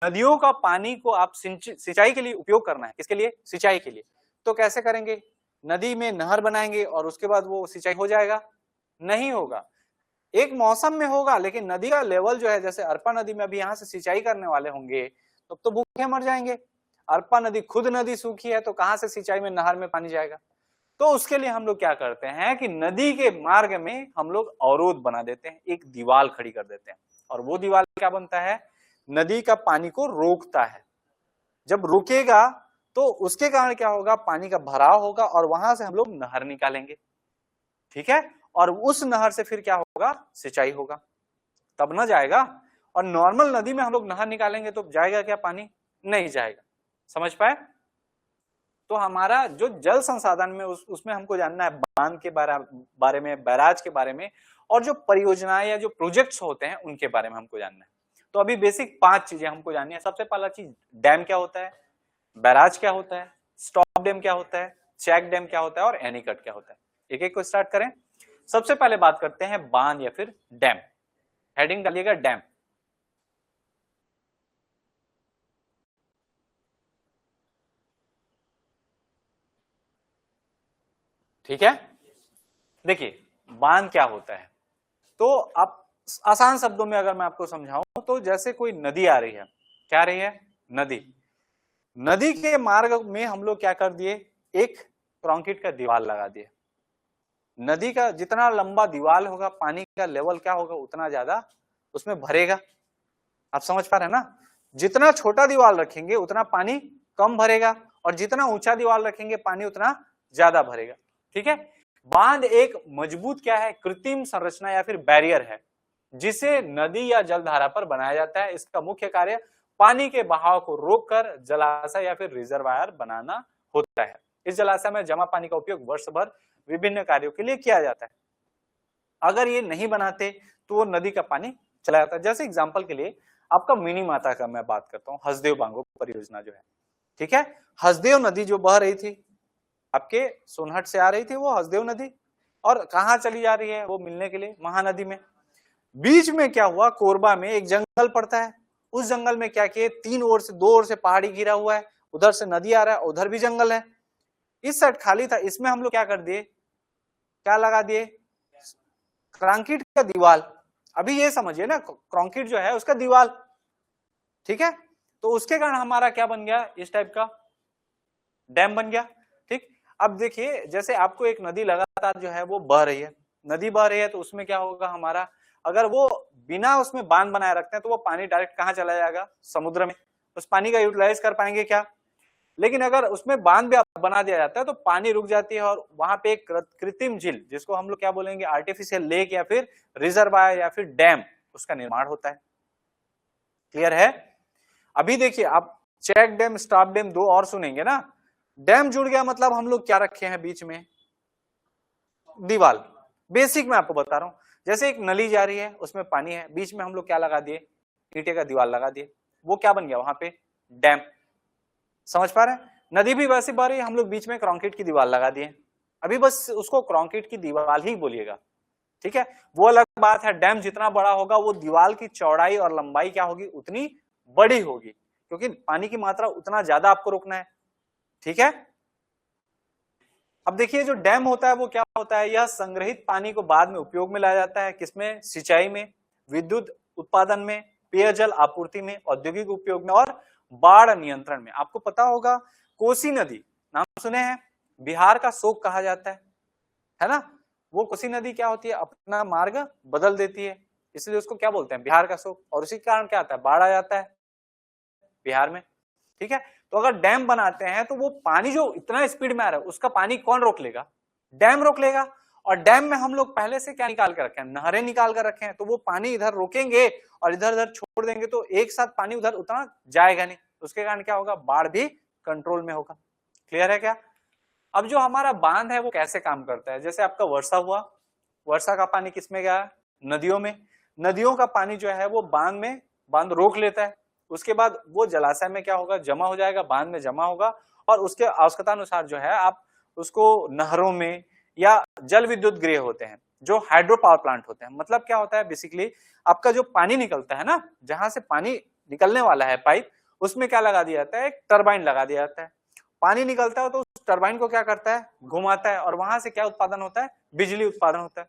नदियों का पानी को आप सिंचाई के लिए उपयोग करना है, किसके लिए? सिंचाई के लिए। तो कैसे करेंगे? नदी में नहर बनाएंगे और उसके बाद वो सिंचाई हो जाएगा? नहीं होगा। एक मौसम में होगा, लेकिन नदी का लेवल जो है, जैसे अरपा नदी में अभी यहाँ से सिंचाई करने वाले होंगे तब तो भूखे मर जाएंगे। अरपा नदी खुद नदी सूखी है, तो कहां से सिंचाई में नहर में पानी जाएगा? तो उसके लिए हम लोग क्या करते हैं कि नदी के मार्ग में हम लोग अवरोध बना देते हैं, एक दीवार खड़ी कर देते हैं। और वो दीवार क्या बनता है? नदी का पानी को रोकता है। जब रुकेगा तो उसके कारण क्या होगा? पानी का भराव होगा और वहां से हम लोग नहर निकालेंगे, ठीक है? और उस नहर से फिर क्या होगा? सिंचाई होगा, तब ना जाएगा। और नॉर्मल नदी में हम लोग नहर निकालेंगे तो जाएगा क्या पानी? नहीं जाएगा। समझ पाए? तो हमारा जो जल संसाधन में उसमें हमको जानना है बांध के बारे में, बैराज के बारे में, और जो परियोजनाएं या जो प्रोजेक्ट्स होते हैं उनके बारे में हमको जानना है। तो अभी बेसिक 5 चीजें हमको जाननी है। सबसे पहला चीज, डैम क्या होता है, बैराज क्या होता है, स्टॉप डैम क्या होता है, चेक डैम क्या होता है, और एनीकट क्या होता है। एक एक को स्टार्ट करें। सबसे पहले बात करते हैं बांध या फिर डैम। हेडिंग डालिएगा डैम। ठीक है, देखिए बांध क्या होता है। तो आप आसान शब्दों में अगर मैं आपको समझाऊं तो जैसे कोई नदी आ रही है, क्या आ रही है? नदी। नदी के मार्ग में हम लोग क्या कर दिए? एक कंक्रीट का दीवार लगा दिए। नदी का जितना लंबा दीवार होगा, पानी का लेवल क्या होगा? उतना ज्यादा उसमें भरेगा। आप समझ पा रहे हैं ना? जितना छोटा दीवार रखेंगे उतना पानी कम भरेगा, और जितना ऊंचा दीवार रखेंगे पानी उतना ज्यादा भरेगा। ठीक है? बांध एक मजबूत क्या है? कृत्रिम संरचना या फिर बैरियर है, जिसे नदी या जलधारा पर बनाया जाता है। इसका मुख्य कार्य पानी के बहाव को रोककर जलाशय या फिर रिजर्वायर बनाना होता है। इस जलाशय में जमा पानी का उपयोग वर्ष भर विभिन्न कार्यों के लिए किया जाता है। अगर ये नहीं बनाते तो वो नदी का पानी चला जाता है। जैसे एग्जांपल के लिए आपका मिनी माता का मैं बात करता हूँ, हसदेव बांगो परियोजना जो है, ठीक है? हसदेव नदी जो बह रही थी, आपके सोनहट से आ रही थी वो हसदेव नदी, और कहाँ चली जा रही है? वो मिलने के लिए महानदी में। बीच में क्या हुआ? कोरबा में एक जंगल पड़ता है। उस जंगल में क्या किए? 3 ओर से 2 ओर से पहाड़ी घिरा हुआ है, उधर से नदी आ रहा है, उधर भी जंगल है। इस साइड खाली था, इसमें हम लोग क्या कर दिए? क्या लगा दिए? कंक्रीट का दीवार। अभी ये समझिए ना, कंक्रीट जो है उसका दीवार, ठीक है? तो उसके कारण हमारा क्या बन गया? इस टाइप का डैम बन गया। ठीक, अब देखिए जैसे आपको एक नदी लगातार जो है वो बह रही है, नदी बह रही है, तो उसमें क्या होगा हमारा? अगर वो बिना उसमें बांध बनाए रखते हैं तो वो पानी डायरेक्ट कहाँ चला जाएगा? समुद्र में। उस पानी का यूटिलाइज कर पाएंगे क्या? लेकिन अगर उसमें बांध भी बना दिया जाता है तो पानी रुक जाती है, और वहां पे एक कृत्रिम झील, जिसको हम लोग क्या बोलेंगे? आर्टिफिशियल लेक या फिर रिजर्वायर या फिर डैम, उसका निर्माण होता है। क्लियर है? अभी देखिए आप चेक डैम, स्टॉप डैम 2 और सुनेंगे ना। डैम जुड़ गया मतलब हम लोग क्या रखे हैं बीच में? दीवार। बेसिक मैं आपको बता रहा हूं, जैसे एक नली जा रही है, उसमें पानी है, बीच में हम लोग क्या लगा दिए? ईंटे का दीवार लगा दिए। वो क्या बन गया वहां पे? डैम। समझ पा रहे हैं? नदी भी वैसी बह रही है, हम लोग बीच में कंक्रीट की दीवार लगा दिए। अभी बस उसको कंक्रीट की दीवार ही बोलिएगा, ठीक है? वो अलग बात है, डैम जितना बड़ा होगा वो दीवार की चौड़ाई और लंबाई क्या होगी? उतनी बड़ी होगी, क्योंकि पानी की मात्रा उतना ज्यादा आपको रोकना है। ठीक है? अब देखिए जो डैम होता है वो क्या होता है? यह संग्रहित पानी को बाद में उपयोग में लाया जाता है। किसमें? सिंचाई में, विद्युत उत्पादन में, पेयजल आपूर्ति में, औद्योगिक उपयोग में, और बाढ़ नियंत्रण में। आपको पता होगा कोसी नदी, नाम सुने हैं? बिहार का शोक कहा जाता है ना? वो कोसी नदी क्या होती है? अपना मार्ग बदल देती है, इसलिए उसको क्या बोलते हैं? बिहार का शोक। और उसी के कारण क्या आता है? बाढ़ आ जाता है बिहार में। ठीक है? तो अगर डैम बनाते हैं तो वो पानी जो इतना स्पीड में आ रहा है उसका पानी कौन रोक लेगा? डैम रोक लेगा। और डैम में हम लोग पहले से क्या निकाल कर रखे हैं? नहरें निकाल कर रखे हैं, तो वो पानी इधर रोकेंगे और इधर उधर छोड़ देंगे, तो एक साथ पानी उधर उतना जाएगा नहीं। उसके कारण क्या होगा? बाढ़ भी कंट्रोल में होगा। क्लियर है क्या? अब जो हमारा बांध है वो कैसे काम करता है? जैसे आपका वर्षा हुआ, वर्षा का पानी किसमें गया? नदियों में। नदियों का पानी जो है वो बांध में, बांध रोक लेता है। उसके बाद वो जलाशय में क्या होगा? जमा हो जाएगा, बांध में जमा होगा, और उसके आवश्यकता अनुसार जो है आप उसको नहरों में या जल विद्युत गृह होते हैं, जो हाइड्रो पावर प्लांट होते हैं। मतलब क्या होता है बेसिकली? आपका जो पानी निकलता है ना, जहां से पानी निकलने वाला है पाइप, उसमें क्या लगा दिया जाता है, एक टरबाइन लगा दिया जाता है। पानी निकलता है तो उस टरबाइन को क्या करता है, घुमाता है, और वहां से क्या उत्पादन होता है, बिजली उत्पादन होता है।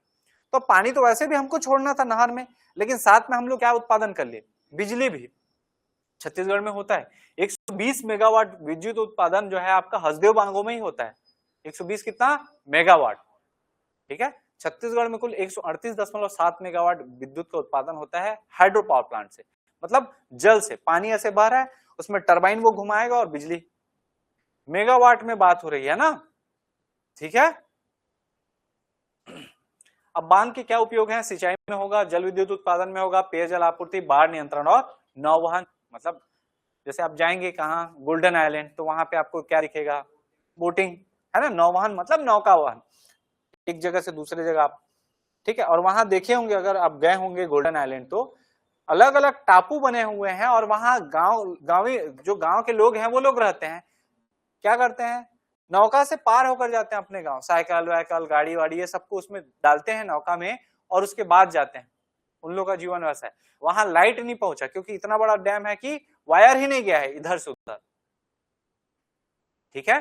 तो पानी तो वैसे भी हमको छोड़ना था नहर में, लेकिन साथ में हम लोग क्या उत्पादन कर लिए, बिजली भी छत्तीसगढ़ में होता है। 120 मेगावाट विद्युत उत्पादन जो है आपका हसदेव बांगो में ही होता है। 120 कितना मेगावाट, ठीक है। छत्तीसगढ़ में कुल 138.7 मेगावाट विद्युत का उत्पादन होता है हाइड्रो पावर प्लांट से, मतलब जल से, पानी ऐसे बह रहा है, उसमें टरबाइन वो घुमाएगा और बिजली। मेगावाट में बात हो रही है ना, ठीक है। अब बांध के क्या उपयोग है, सिंचाई में होगा, जल विद्युत उत्पादन में होगा, पेयजल आपूर्ति, बाढ़ नियंत्रण और नौवहन। मतलब जैसे आप जाएंगे कहाँ, गोल्डन आइलैंड, तो वहां पे आपको क्या दिखेगा, बोटिंग, है ना। नौवहन मतलब नौका वहन, एक जगह से दूसरे जगह आप, ठीक है। और वहां देखे होंगे, अगर आप गए होंगे गोल्डन आइलैंड, तो अलग अलग टापू बने हुए हैं, और वहां गांवी जो गांव के लोग हैं वो लोग रहते हैं, क्या करते हैं, नौका से पार होकर जाते हैं अपने गांव, साइकिल वाइकल गाड़ी वाड़ी ये सबको उसमें डालते हैं नौका में, और उसके बाद जाते हैं। उन लोगों का जीवन वैसा है। वहां लाइट नहीं पहुंचा, क्योंकि इतना बड़ा डैम है कि वायर ही नहीं गया है इधर से उधर, ठीक है।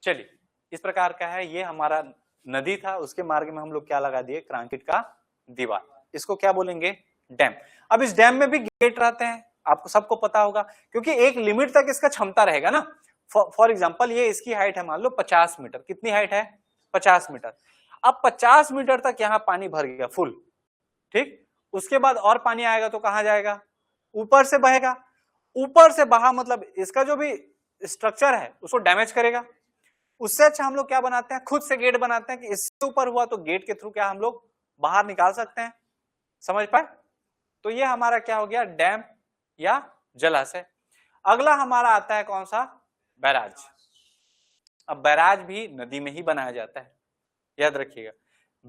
चलिए, इस प्रकार का है, ये हमारा नदी था, उसके मार्ग में हम लोग क्या लगा दिए, कंक्रीट का दीवार। इसको क्या बोलेंगे, डैम। अब इस डैम में भी गेट रहते हैं, आपको सबको पता होगा, क्योंकि एक लिमिट तक इसका क्षमता रहेगा ना। फॉर एग्जाम्पल ये इसकी हाइट है मान लो 50 मीटर, कितनी हाइट है, 50 मीटर। अब 50 मीटर तक यहाँ पानी भर गया फुल, ठीक। उसके बाद और पानी आएगा तो कहां जाएगा, ऊपर से बहेगा। ऊपर से बहा मतलब इसका जो भी स्ट्रक्चर है उसको डैमेज करेगा। उससे अच्छा हम लोग क्या बनाते हैं, खुद से गेट बनाते हैं कि इससे ऊपर हुआ तो गेट के थ्रू क्या हम लोग बाहर निकाल सकते हैं, समझ पाए। तो ये हमारा क्या हो गया, डैम या जलाशय। अगला हमारा आता है कौन सा, बैराज। अब बैराज भी नदी में ही बनाया जाता है, याद रखिएगा।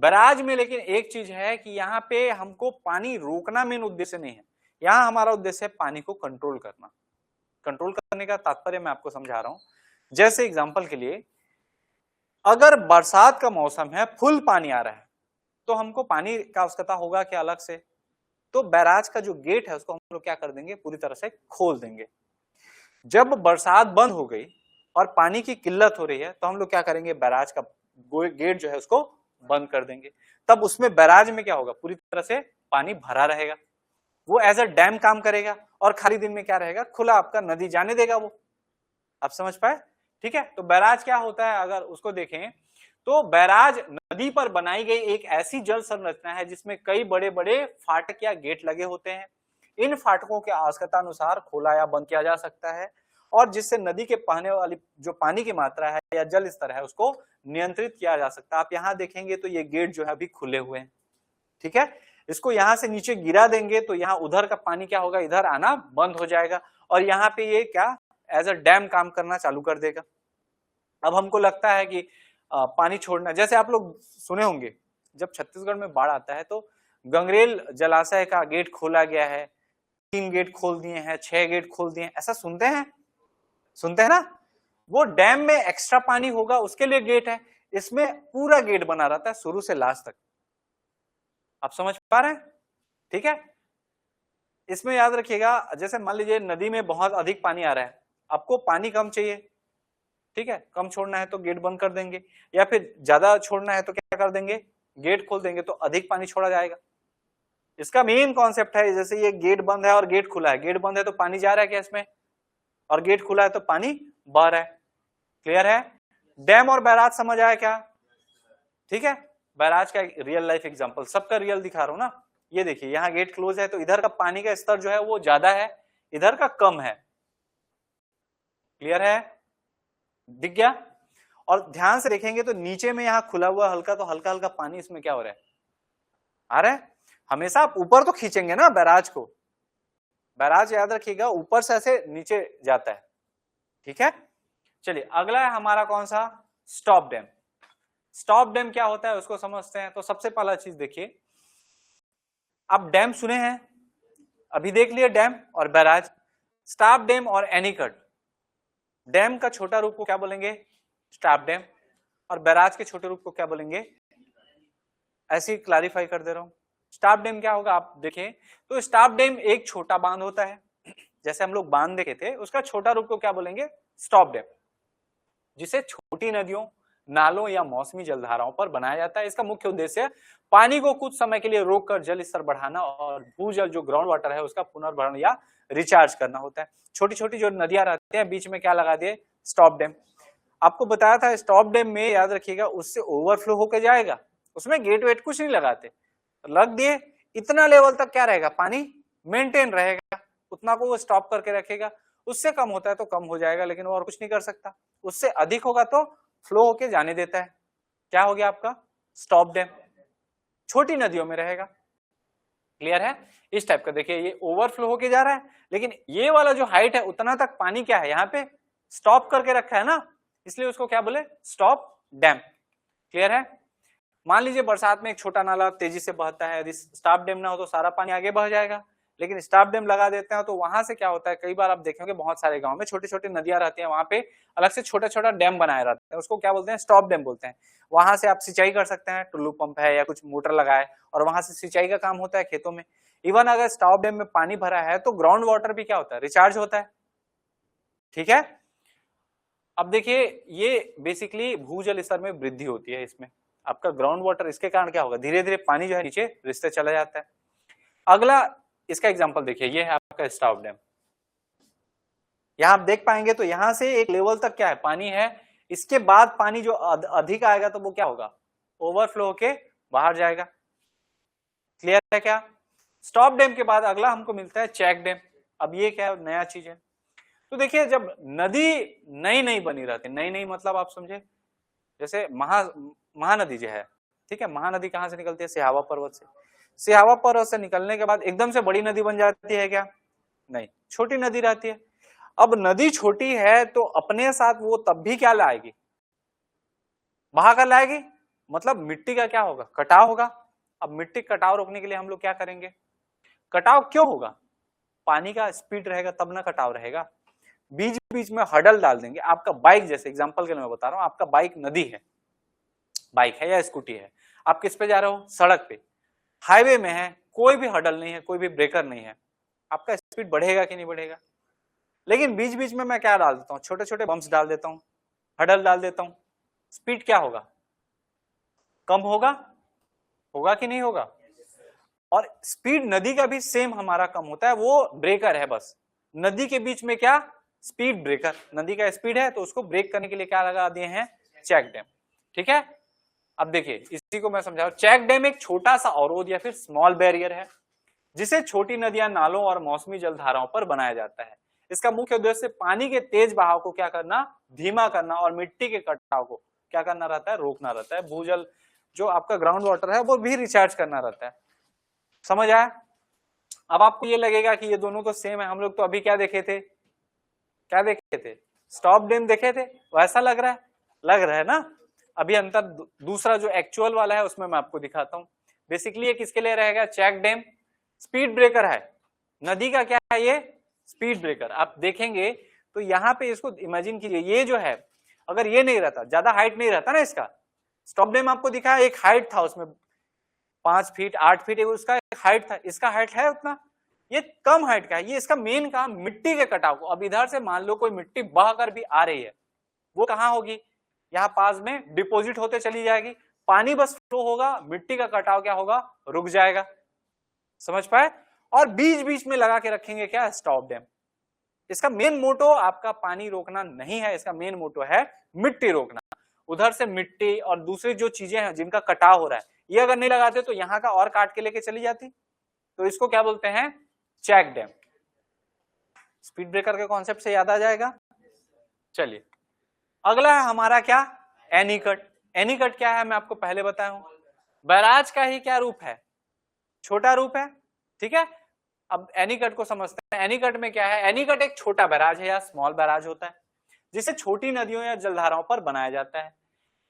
बैराज में लेकिन एक चीज है कि यहाँ पे हमको पानी रोकना मेन उद्देश्य नहीं है, यहाँ हमारा उद्देश्य है पानी को कंट्रोल करना। कंट्रोल करने का तात्पर्य मैं आपको समझा रहा हूं। जैसे एग्जांपल के लिए, अगर बरसात का मौसम है, फुल पानी आ रहा है, तो हमको पानी का आवश्यकता होगा क्या अलग से, तो बैराज का जो गेट है उसको हम लोग क्या कर देंगे, पूरी तरह से खोल देंगे। जब बरसात बंद हो गई और पानी की किल्लत हो रही है, तो हम लोग क्या करेंगे, बैराज का गेट जो है उसको बंद कर देंगे। तब उसमें बैराज में क्या होगा, पूरी तरह से पानी भरा रहेगा, वो एज अ डैम काम करेगा, और खाली दिन में क्या रहेगा, खुला आपका नदी जाने देगा वो। आप समझ पाए, ठीक है। तो बैराज क्या होता है, अगर उसको देखें तो बैराज नदी पर बनाई गई एक ऐसी जल संरचना है जिसमें कई बड़े बड़े फाटक या गेट लगे होते हैं। इन फाटकों के आवश्यकता अनुसार खोला या बंद किया जा सकता है, और जिससे नदी के बहने वाली जो पानी की मात्रा है या जल स्तर है उसको नियंत्रित किया जा सकता है। आप यहाँ देखेंगे तो ये गेट जो है अभी खुले हुए हैं, ठीक है। इसको यहाँ से नीचे गिरा देंगे तो यहाँ उधर का पानी क्या होगा, इधर आना बंद हो जाएगा, और यहाँ पे ये क्या एज अ डैम काम करना चालू कर देगा। अब हमको लगता है कि पानी छोड़ना, जैसे आप लोग सुने होंगे जब छत्तीसगढ़ में बाढ़ आता है तो गंगरेल जलाशय का गेट खोला गया है, 3 गेट खोल दिए हैं, 6 गेट खोल दिए हैं, ऐसा सुनते हैं ना। वो डैम में एक्स्ट्रा पानी होगा उसके लिए गेट है, इसमें पूरा गेट बना रहता है शुरू से लास्ट तक। आप समझ पा रहे हैं, ठीक है। इसमें याद रखिएगा, जैसे मान लीजिए नदी में बहुत अधिक पानी आ रहा है, आपको पानी कम चाहिए, ठीक है, कम छोड़ना है तो गेट बंद कर देंगे, या फिर ज्यादा छोड़ना है तो क्या कर देंगे, गेट खोल देंगे, तो अधिक पानी छोड़ा जाएगा। इसका मेन कॉन्सेप्ट है, जैसे ये गेट बंद है और गेट खुला है, गेट बंद है तो पानी जा रहा है क्या इसमें, और गेट खुला है तो पानी बह रहा है। क्लियर है, डैम और बैराज समझ आया क्या, ठीक है। बैराज का एक रियल लाइफ एग्जांपल, सबका रियल दिखा रहा हूं ना। ये देखिए यहाँ गेट क्लोज है तो इधर का पानी का स्तर जो है वो ज्यादा है, इधर का कम है। क्लियर है, दिख गया। और ध्यान से देखेंगे तो नीचे में यहाँ खुला हुआ हल्का, तो हल्का हल्का पानी इसमें क्या हो रहा है, आ रहा है। हमेशा आप ऊपर तो खींचेंगे ना बैराज को, बैराज याद रखिएगा ऊपर से ऐसे नीचे जाता है, ठीक है। चलिए अगला है हमारा कौन सा, स्टॉप डैम। स्टॉप डैम क्या होता है उसको समझते हैं। तो सबसे पहला चीज देखिए, आप डैम सुने हैं, अभी देख लिए डैम और बैराज। स्टॉप डैम और एनीकट, डैम का छोटा रूप को क्या बोलेंगे, स्टॉप डैम, और बैराज के छोटे रूप को क्या बोलेंगे, ऐसे ही क्लैरिफाई कर दे रहा हूं। स्टॉप डैम क्या होगा आप देखें तो, स्टॉप डैम एक छोटा बांध होता है जैसे हम लोग बांध देखे थे, उसका छोटा रूप को क्या बोलेंगे? स्टॉप डैम, जिसे छोटी नदियों, नालों या मौसमी जलधाराओं पर बनाया जाता है। इसका मुख्य उद्देश्य पानी को कुछ समय के लिए रोककर जल स्तर बढ़ाना और भूजल जो ग्राउंड वाटर है उसका पुनर्भरण या रिचार्ज करना होता है। छोटी छोटी जो नदियां रहती हैं बीच में क्या लगा दिए? Stop dam. आपको बताया था स्टॉप डैम में याद रखिएगा उससे ओवरफ्लो होकर जाएगा, उसमें गेट वेट कुछ नहीं लगाते, लग दिए, इतना लेवल तक क्या रहेगा? पानी मेंटेन रहेगा, उतना को वो स्टॉप करके रखेगा। उससे कम होता है तो कम हो जाएगा, लेकिन वो और कुछ नहीं कर सकता। उससे अधिक होगा तो फ्लो होके जाने देता है। क्या हो गया आपका? Stop dam. छोटी नदियों में रहेगा। क्लियर है? इस टाइप का देखिए ये ओवरफ्लो होके जा रहा है, लेकिन ये वाला जो हाइट है उतना तक पानी क्या है? यहाँ पे स्टॉप करके रखा है ना, इसलिए उसको क्या बोले? Stop dam. क्लियर है? मान लीजिए बरसात में एक छोटा नाला तेजी से बहता है, यदि स्टॉप डैम ना हो तो सारा पानी आगे बह जाएगा, लेकिन स्टॉप डैम लगा देते हैं तो वहां से क्या होता है? कई बार आप देखेंगे बहुत सारे गांव में छोटी छोटी नदियां रहती हैं, वहां पे अलग से छोटा छोटा डैम बनाए रहते हैं, उसको क्या बोलते हैं? स्टॉप डैम बोलते हैं। वहां से आप सिंचाई कर सकते हैं, टुल्लू पंप है या कुछ मोटर लगाए और वहां से सिंचाई का काम होता है खेतों में। इवन अगर स्टॉप डैम में पानी भरा है तो ग्राउंड वाटर भी क्या होता है? रिचार्ज होता है। ठीक है? अब देखिए ये बेसिकली भूजल स्तर में वृद्धि होती है, इसमें आपका ग्राउंड वाटर, इसके कारण क्या होगा? धीरे धीरे पानी जो है नीचे रिसते चला जाता है। अगला इसका एग्जांपल देखिए, ये है आपका स्टॉप डैम। यहां आप देख पाएंगे तो यहां से एक लेवल तक क्या है? पानी है। इसके बाद पानी जो अधिक आएगा तो वो क्या होगा? ओवरफ्लो होके बाहर जाएगा। क्लियर है क्या? स्टॉप डैम के बाद अगला हमको मिलता है चेक डैम। अब ये क्या नया चीज है? तो देखिए जब नदी नई नई बनी रहती, नई नई मतलब आप समझे, जैसे महानदी जो है, ठीक है, महानदी कहां से निकलती है? सिहावा पर्वत से। सिहावा पर्वत से निकलने के बाद एकदम से बड़ी नदी बन जाती है क्या? नहीं, छोटी नदी रहती है। अब नदी छोटी है तो अपने साथ वो तब भी क्या लाएगी? बहा कर लाएगी, मतलब मिट्टी का क्या होगा? कटाव होगा। अब मिट्टी कटाव रोकने के लिए हम लोग क्या करेंगे? कटाव क्यों होगा? पानी का स्पीड रहेगा तब ना कटाव रहेगा। बीच बीच में हडल डाल देंगे। आपका बाइक, जैसे एग्जांपल के लिए मैं बता रहा हूं, आपका बाइक नदी है, बाइक है या स्कूटी है, आप किस पे जा रहे हो? सड़क पे, हाईवे में है, कोई भी हडल नहीं है, कोई भी ब्रेकर नहीं है, आपका स्पीड बढ़ेगा कि नहीं बढ़ेगा? लेकिन बीच बीच में मैं क्या डाल देता हूँ? छोटे छोटे बम्प्स डाल देता हूँ, हडल डाल देता हूँ, स्पीड क्या होगा? कम होगा। होगा कि नहीं होगा? और स्पीड नदी का भी सेम हमारा कम होता है, वो ब्रेकर है बस। नदी के बीच में क्या? Speed breaker. नदी का स्पीड है तो उसको ब्रेक करने के लिए क्या लगा दिए हैं? Check dam. ठीक है? अब देखिए इसी को मैं समझा रहा हूं। चेक डैम एक छोटा सा अवरोध या फिर स्मॉल बैरियर है जिसे छोटी नदियां, नालों और मौसमी जलधाराओं पर बनाया जाता है। इसका मुख्य उद्देश्य पानी के तेज बहाव को क्या करना? धीमा करना और मिट्टी के कटाव को क्या करना रहता है? रोकना रहता है। भूजल जो आपका ग्राउंड वाटर है वो भी रिचार्ज करना रहता है। समझ आया? अब आपको ये लगेगा कि ये दोनों तो सेम है, हम लोग तो अभी क्या देखे थे? क्या देखे थे? स्टॉप डैम देखे थे, वैसा लग रहा है? लग रहा है ना? अभी अंतर दूसरा जो एक्चुअल वाला है उसमें मैं आपको दिखाता हूं। बेसिकली ये किसके लिए रहेगा? चेक डैम स्पीड ब्रेकर है। नदी का क्या है? ये स्पीड ब्रेकर। आप देखेंगे तो यहाँ पे इसको इमेजिन कीजिए, ये जो है अगर ये नहीं रहता, ज्यादा हाइट नहीं रहता ना इसका, स्टॉप डैम आपको दिखा एक हाइट था उसमें 5 फीट 8 फीट उसका एक हाइट था, इसका हाइट है उतना, ये कम हाइट का है। ये इसका मेन काम मिट्टी के कटाव को, अब इधर से मान लो कोई मिट्टी बह कर भी आ रही है, वो कहाँ होगी? यहाँ पास में डिपोजिट होते चली जाएगी, पानी बस फ्लो होगा, मिट्टी का कटाव क्या होगा? रुक जाएगा। समझ पाए? और बीच बीच में लगा के रखेंगे क्या? Stop dam. इसका मेन मोटो आपका पानी रोकना नहीं है, इसका मेन मोटो है मिट्टी रोकना। उधर से मिट्टी और दूसरी जो चीजें हैं जिनका कटाव हो रहा है, ये अगर नहीं लगाते तो यहाँ का और काट के लेके चली जाती, तो इसको क्या बोलते हैं? Check dam. स्पीड ब्रेकर के कॉन्सेप्ट से याद आ जाएगा। चलिए अगला है हमारा क्या? एनीकट। एनीकट क्या है मैं आपको पहले बताया हूं, बैराज का ही क्या रूप है? छोटा रूप है। ठीक है? अब एनीकट को समझते हैं। एनीकट में क्या है? एनीकट एक छोटा बैराज है या स्मॉल बैराज होता है जिसे छोटी नदियों या जलधाराओं पर बनाया जाता है।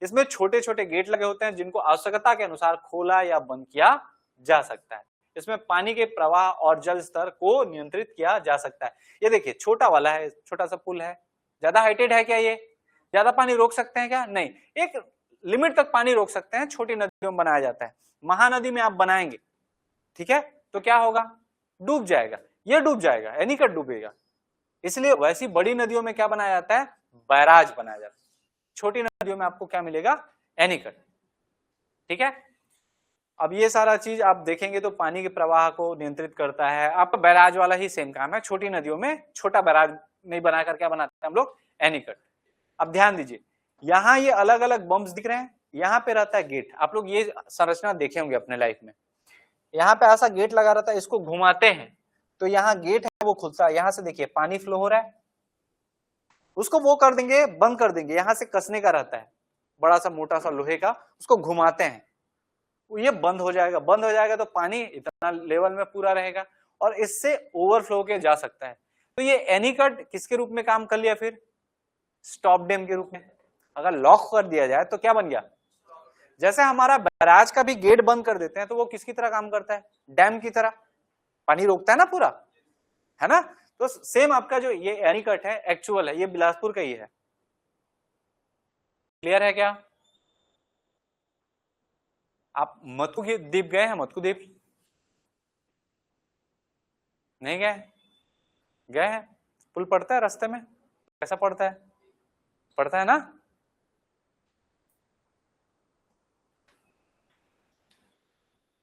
इसमें छोटे छोटे गेट लगे होते हैं जिनको आवश्यकता के अनुसार खोला या बंद किया जा सकता है। इसमें पानी के प्रवाह और जल स्तर को नियंत्रित किया जा सकता है। ये देखिए छोटा वाला है, छोटा सा पुल है, ज्यादा हाइटेड है क्या? ये ज्यादा पानी रोक सकते हैं क्या? नहीं, एक लिमिट तक पानी रोक सकते हैं, छोटी नदियों में बनाया जाता है। महानदी में आप बनाएंगे, ठीक है, तो क्या होगा? डूब जाएगा, ये डूब जाएगा, एनीकट डूबेगा। इसलिए वैसी बड़ी नदियों में क्या बनाया जाता है, बैराज बनाया जाता है। छोटी नदियों में आपको क्या मिलेगा, एनीकट। ठीक है, अब ये सारा चीज आप देखेंगे तो पानी के प्रवाह को नियंत्रित करता है। आपका बैराज वाला ही सेम काम है, छोटी नदियों में छोटा बैराज नहीं बनाकर क्या बनाते हैं हम लोग, एनीकट। अब ध्यान दीजिए, यहाँ ये अलग अलग बम्स दिख रहे हैं, यहाँ पे रहता है गेट। आप लोग ये संरचना देखे होंगे अपने लाइफ में, यहाँ पे ऐसा गेट लगा रहता है, इसको घुमाते हैं तो यहाँ गेट है वो खुलता है, यहाँ से देखिए पानी फ्लो हो रहा है, उसको वो कर देंगे, बंद कर देंगे, यहाँ से कसने का रहता है, बड़ा सा मोटा सा लोहे का, उसको घुमाते हैं, ये बंद हो जाएगा। बंद हो जाएगा तो पानी इतना लेवल में पूरा रहेगा और इससे ओवरफ्लो के जा सकता है। तो ये एनीकट किसके रूप में काम कर लिया, फिर स्टॉप डैम के रूप में। अगर लॉक कर दिया जाए तो क्या बन गया, जैसे हमारा बैराज का भी गेट बंद कर देते हैं तो वो किसकी तरह काम करता है, डैम की तरह, पानी रोकता है ना पूरा, है ना। तो सेम आपका जो ये एनीकट है एक्चुअल है, ये बिलासपुर का ही है। क्लियर है क्या? आप मथु द्वीप गए हैं, मथु द्वीप नहीं गए, गए हैं? पुल पड़ता है रास्ते में, कैसा पड़ता है, पड़ता है ना।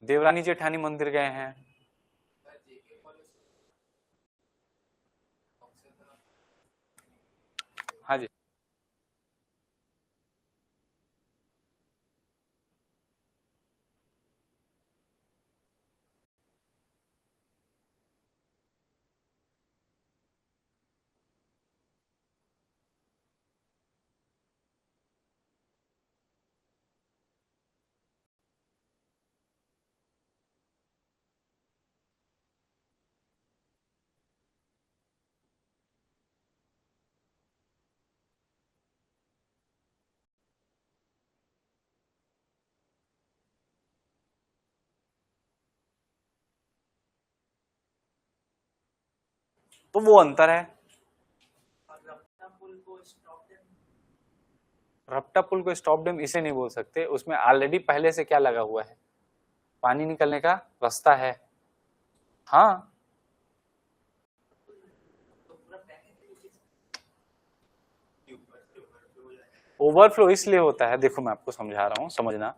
देवरानी जेठानी मंदिर गए हैं? हाँ जी। तो वो अंतर है। रपटा पुल को स्टॉप डैम इसे नहीं बोल सकते, उसमें ऑलरेडी पहले से क्या लगा हुआ है, पानी निकलने का रास्ता है। हाँ, ओवरफ्लो इसलिए होता है, देखो मैं आपको समझा रहा हूँ, समझना।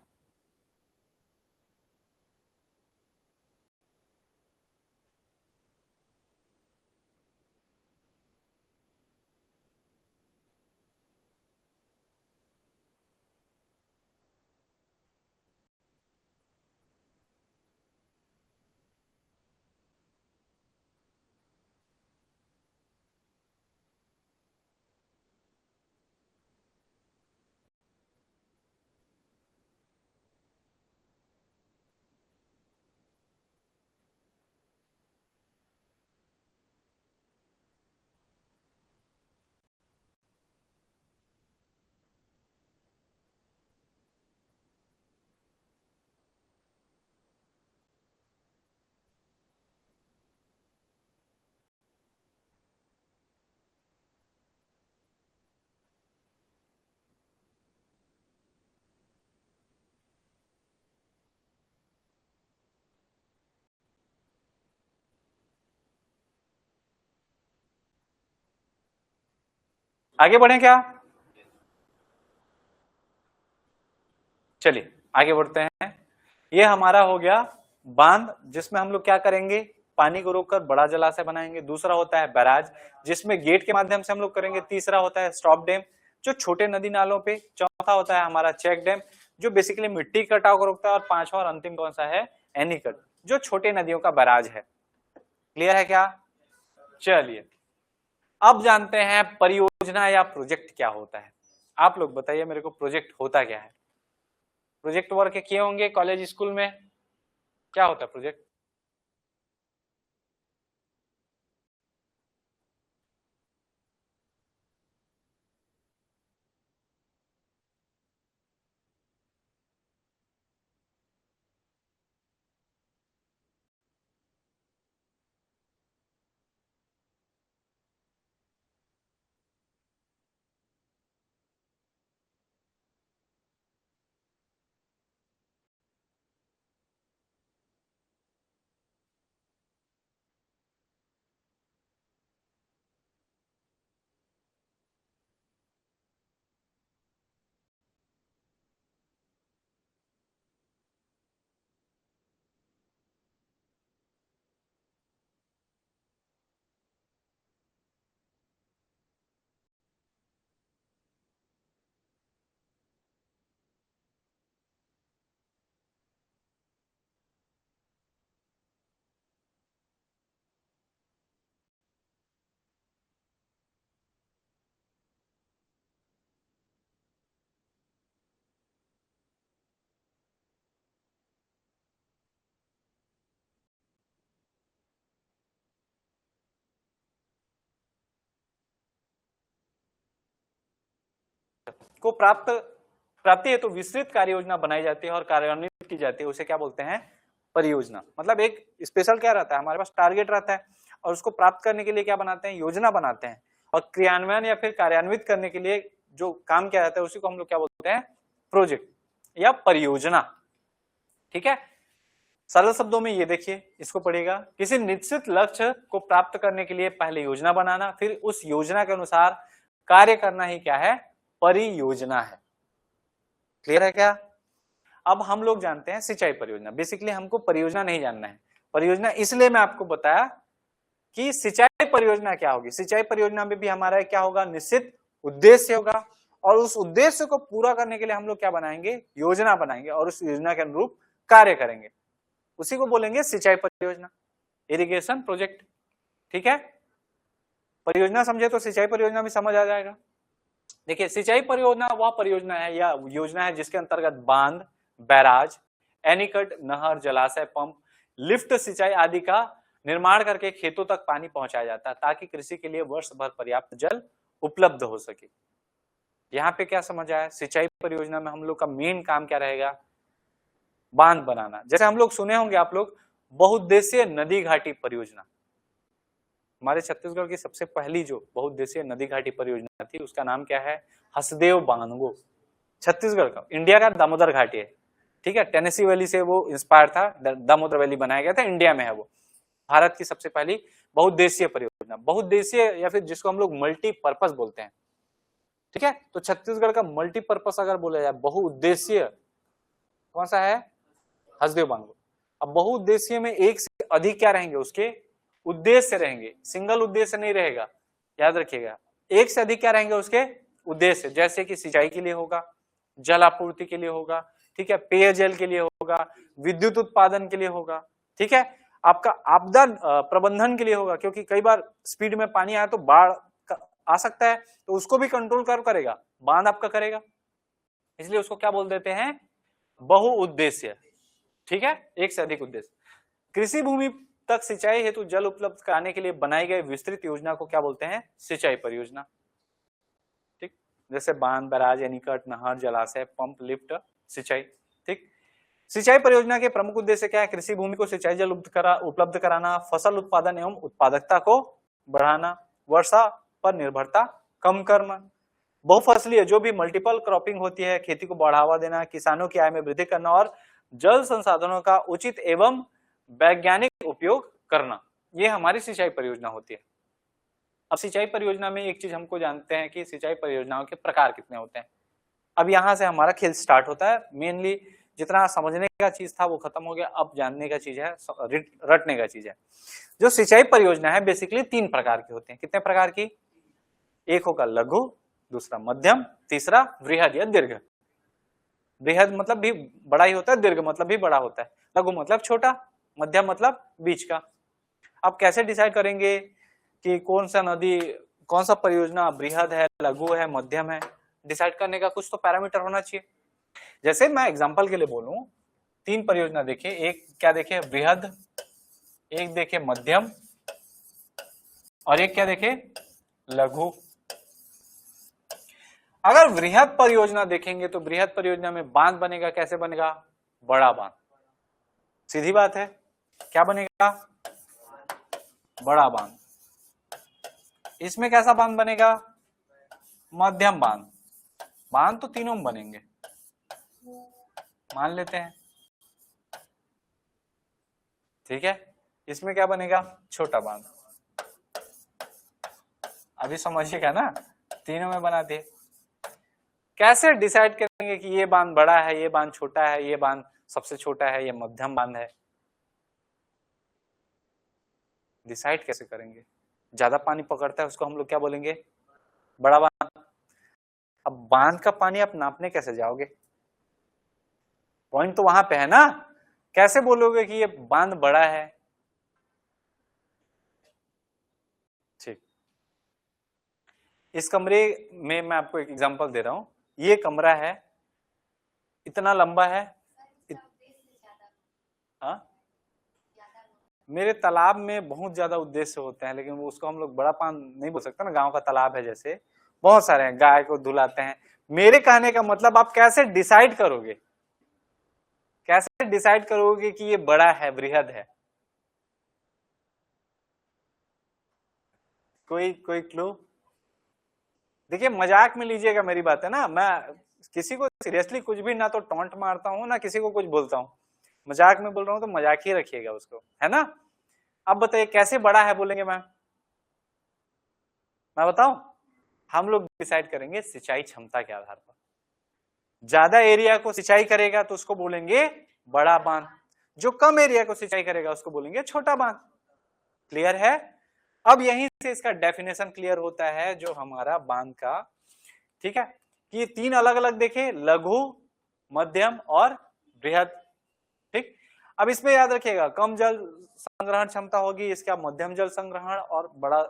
आगे बढ़े क्या, चलिए आगे बढ़ते हैं। ये हमारा हो गया बांध, जिसमें हम लोग क्या करेंगे, पानी को रोककर बड़ा जलाशय बनाएंगे। दूसरा होता है बैराज, जिसमें गेट के माध्यम से हम लोग करेंगे। तीसरा होता है स्टॉप डैम, जो छोटे नदी नालों पे। चौथा होता है हमारा चेक डैम, जो बेसिकली मिट्टी कटाव को रोकता है। और पांचवा और अंतिम कौन सा है, एनीकट, जो छोटे नदियों का बैराज है। क्लियर है क्या? चलिए अब जानते हैं परियोजना या प्रोजेक्ट क्या होता है। आप लोग बताइए मेरे को, प्रोजेक्ट होता क्या है? प्रोजेक्ट वर्क किए होंगे कॉलेज स्कूल में, क्या होता है प्रोजेक्ट? को प्राप्ति है तो विस्तृत कार्य योजना बनाई जाती है और कार्यान्वित की जाती है, उसे क्या बोलते हैं? परियोजना। मतलब एक स्पेशल क्या रहता है, हमारे पास टारगेट रहता है और उसको प्राप्त करने के लिए क्या बनाते हैं? योजना बनाते हैं। और क्रियान्वयन या फिर कार्यान्वित करने के लिए जो काम किया जाता है उसी को हम लोग क्या बोलते हैं? प्रोजेक्ट या परियोजना। ठीक है, सरल शब्दों में ये देखिए, इसको पढ़िएगा। किसी निश्चित लक्ष्य को प्राप्त करने के लिए पहले योजना बनाना, फिर उस योजना के अनुसार कार्य करना ही क्या है? परियोजना है। क्लियर है क्या? अब हम लोग जानते हैं सिंचाई परियोजना। बेसिकली हमको परियोजना नहीं जानना है। परियोजना इसलिए मैं आपको बताया कि सिंचाई परियोजना क्या होगी। सिंचाई परियोजना में भी हमारा क्या होगा? निश्चित उद्देश्य होगा और उस उद्देश्य को पूरा करने के लिए हम लोग क्या बनाएंगे? योजना बनाएंगे और उस योजना के अनुरूप कार्य करेंगे, उसी को बोलेंगे सिंचाई परियोजना, इरिगेशन प्रोजेक्ट। ठीक है, परियोजना समझे तो सिंचाई परियोजना भी समझ आ जाएगा। देखिए, सिंचाई परियोजना वह परियोजना है या योजना है जिसके अंतर्गत बांध, बैराज, एनीकट, नहर, जलाशय, पंप, लिफ्ट सिंचाई आदि का निर्माण करके खेतों तक पानी पहुंचाया जाता है ताकि कृषि के लिए वर्ष भर पर्याप्त जल उपलब्ध हो सके। यहाँ पे क्या समझ आया? सिंचाई परियोजना में हम लोग का मेन काम क्या रहेगा? बांध बनाना। जैसे हम लोग सुने होंगे आप लोग, बहुउद्देशीय नदी घाटी परियोजना। हमारे छत्तीसगढ़ की सबसे पहली जो बहुउद्देशीय नदी घाटी परियोजना थी उसका नाम क्या है? हसदेव बांध। छत्तीसगढ़ का, इंडिया का दामोदर घाटी है। ठीक है, टेनेसी वैली से वो इंस्पायर था, दामोदर वैली बनाया गया था, इंडिया में है वो। भारत की सबसे पहली बहुउद्देशीय परियोजना, बहुउद्देशीय या फिर जिसको हम लोग मल्टीपर्पस बोलते हैं। ठीक है, तो छत्तीसगढ़ का मल्टीपर्पस अगर बोला जाए, बहुउद्देशीय कौन सा है? हसदेव बांध। अब बहुउद्देशीय में एक से अधिक क्या रहेंगे? उसके उद्देश्य रहेंगे, सिंगल उद्देश्य नहीं रहेगा, याद रखिएगा। एक से अधिक क्या रहेंगे? उसके उद्देश्य, जैसे कि सिंचाई के लिए होगा, जल आपूर्ति के लिए होगा, ठीक है, पेयजल के लिए होगा, विद्युत उत्पादन के लिए होगा, ठीक है, आपका आपदा प्रबंधन के लिए होगा, क्योंकि कई बार स्पीड में पानी आया तो बाढ़ आ सकता है, तो उसको भी कंट्रोल करेगा, बांध आपका करेगा, इसलिए उसको क्या बोल देते हैं? बहुउद्देश्य। ठीक है, एक से अधिक उद्देश्य। कृषि भूमि तक सिंचाई हेतु जल उपलब्ध कराने के लिए बनाई गई विस्तृत योजना को क्या बोलते हैं? सिंचाई परियोजना। ठीक, जैसे बांध, बैराज, एनीकट, नहर, जलाशय, पंप, लिफ्ट सिंचाई। ठीक, सिंचाई परियोजना के प्रमुख उद्देश्य क्या है? कृषि भूमि को सिंचाई जल उपलब्ध कराना, फसल उत्पादन एवं उत्पादकता को बढ़ाना, वर्षा पर निर्भरता कम करना, बहुफसलीय जो भी मल्टीपल क्रॉपिंग होती है, खेती को बढ़ावा देना, किसानों की आय में वृद्धि करना और जल संसाधनों का उचित एवं वैज्ञानिक उपयोग करना, ये हमारी सिंचाई परियोजना होती है। अब सिंचाई परियोजना में एक चीज हमको जानते हैं कि सिंचाई परियोजनाओं के प्रकार कितने होते हैं। अब यहां से हमारा खेल स्टार्ट होता है। मेनली जितना समझने का चीज था वो खत्म हो गया, अब जानने का चीज है, रटने का चीज है। जो सिंचाई परियोजना है बेसिकली 3 प्रकार की होती है। कितने प्रकार की? एक होगा लघु, दूसरा मध्यम, तीसरा वृहद या दीर्घ। वृहद मतलब भी बड़ा ही होता है, दीर्घ मतलब भी बड़ा होता है, लघु मतलब छोटा, मध्यम मतलब बीच का। अब कैसे डिसाइड करेंगे कि कौन सा नदी, कौन सा परियोजना बृहद है, लघु है, मध्यम है? डिसाइड करने का कुछ तो पैरामीटर होना चाहिए। जैसे मैं एग्जांपल के लिए बोलूं, 3 परियोजना देखिए, एक क्या देखे? बृहद, एक देखे मध्यम और एक क्या देखे? लघु। अगर वृहद परियोजना देखेंगे तो वृहद परियोजना में बांध बनेगा, कैसे बनेगा? बड़ा बांध। सीधी बात है, क्या बनेगा? बड़ा बांध। इसमें कैसा बांध बनेगा? मध्यम बांध। बांध तो तीनों में बनेंगे, मान लेते हैं, ठीक है। इसमें क्या बनेगा? छोटा बांध। अभी समझिएगा ना, तीनों में बना दिए। कैसे डिसाइड करेंगे कि ये बांध बड़ा है, ये बांध छोटा है, ये बांध सबसे छोटा है, ये मध्यम बांध है? डिसाइड कैसे करेंगे? ज्यादा पानी पकड़ता है उसको हम लोग क्या बोलेंगे? बड़ा बांध। अब बांध का पानी आप नापने कैसे जाओगे? पॉइंट तो वहां पे है ना, कैसे बोलोगे कि ये बांध बड़ा है? ठीक, इस कमरे में मैं आपको एक एग्जांपल दे रहा हूं। ये कमरा है, इतना लंबा है। हाँ, मेरे तालाब में बहुत ज्यादा उद्देश्य होते हैं, लेकिन वो उसको हम लोग बड़ा बांध नहीं बोल सकते ना। गांव का तालाब है जैसे, बहुत सारे हैं, गाय को धुलाते हैं, मेरे कहने का मतलब आप कैसे डिसाइड करोगे, कैसे डिसाइड करोगे कि ये बड़ा है, बृहद है? कोई कोई क्लू? देखिए मजाक में लीजिएगा मेरी बात है ना, मैं किसी को सीरियसली कुछ भी ना तो टॉन्ट मारता हूँ ना किसी को कुछ बोलता हूँ, मजाक में बोल रहा हूँ तो मजाक ही रखिएगा उसको, है ना? अब बताइए कैसे बड़ा है बोलेंगे? मैं बताऊं? हम लोग डिसाइड करेंगे सिंचाई क्षमता के आधार पर। ज्यादा एरिया को सिंचाई करेगा तो उसको बोलेंगे बड़ा बांध, जो कम एरिया को सिंचाई करेगा उसको बोलेंगे छोटा बांध। क्लियर है? अब यहीं से इसका डेफिनेशन क्लियर होता है जो हमारा बांध का, ठीक है, कि ये तीन अलग अलग देखे, लघु, मध्यम और बृहद। ठीक, अब इसमें याद रखिएगा कम जल संग्रहण क्षमता होगी, इसका मध्यम जल संग्रहण और बड़ा,